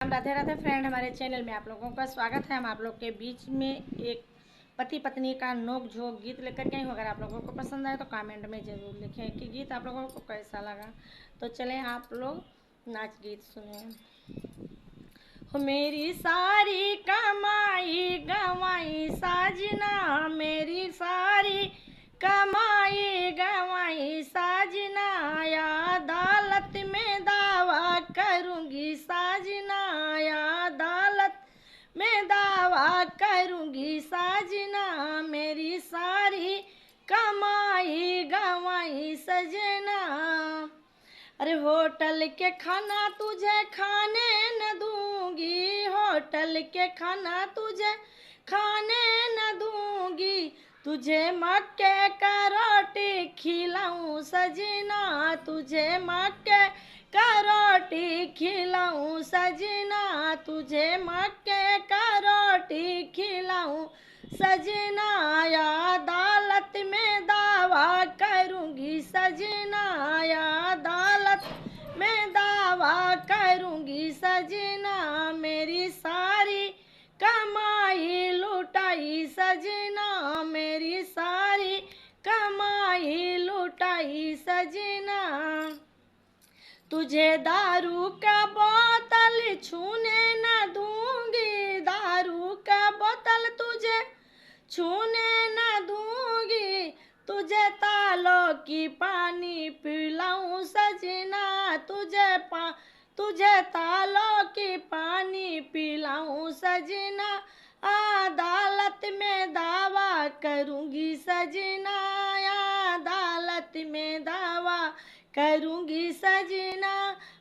Radhe Radhe friend, हमारे channel में आप लोगों का स्वागत है। हम आप लोग के बीच में एक पति पत्नी का नोक झोंक गीत लेकर के आई हूँ। अगर आप लोगों को पसंद आए तो कमेंट में ज़रूर लिखें कि गीत आप लोगों को कैसा लगा। तो चलें आप लोग नाच गीत सुने। हो मेरी सारी कमाई गंवाई साजना, मेरी सारी कमाई गंवाई साजना, या अदालत में दावा करूँगी साजना, या अदालत में दावा करूँगी साजना, मेरी सारी कमाई गंवाई सजना। अरे होटल के खाना तुझे खाने न दूंगी, होटल के खाना तुझे खाने न दूंगी, तुझे मक्के का रोटी खिलाऊं सजना, तुझे मक्के का रोटी खिलाऊं सजना, तुझे मक्के का रोटी खिलाऊं सजना, या अदालत में दावा करूंगी सजना, या अदालत में दावा करूंगी सजना, मेरी सारी कमाई लुटाई सजना, मेरी सारी कमाई लुटाई सजना। तुझे दारू का बोतल छूने न दूंगी, दारू का बोतल तुझे छूने न दूंगी, तुझे तालों की पानी पिलाऊं सजना, तुझे तालों की पानी पिलाऊं सजना, अदालत में दावा करूंगी सजना, अदालत में दावा करूंगी सजना,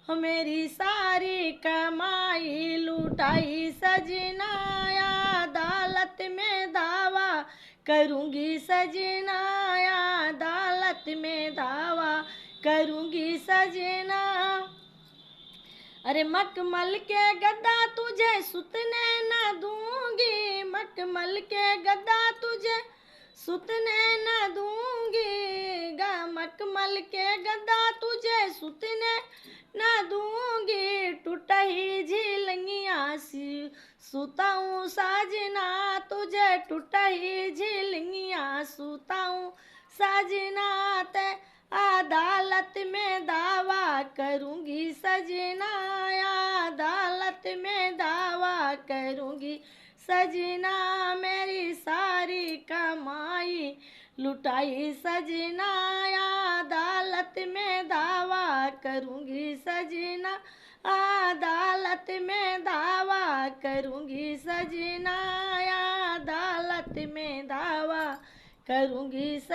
हो मेरी सारी कमाई लुटाई सजना, अदालत में दावा करूंगी सजना, अदालत में दावा करूंगी सजना। अरे मखमल के गद्दा तुझे सुतने न दूंगी, मखमल के गद्दा तुझे सुतने न दूंगी, मखमल के गद्दा तुझे सुतने न दूंगी, टूटी झिलंगिया सी सुताऊं साजना, तुझे टूटी झिलंगिया सुताऊं साजना, ते अदालत में दावा करूंगी सजना, अदालत में दावा करूंगी सजना, मेरी सारी कमाई लुटाई सजना, अदालत में दावा करूंगी सजना, अदालत में दावा करूंगी सजना, अदालत में दावा करूंगी सजना।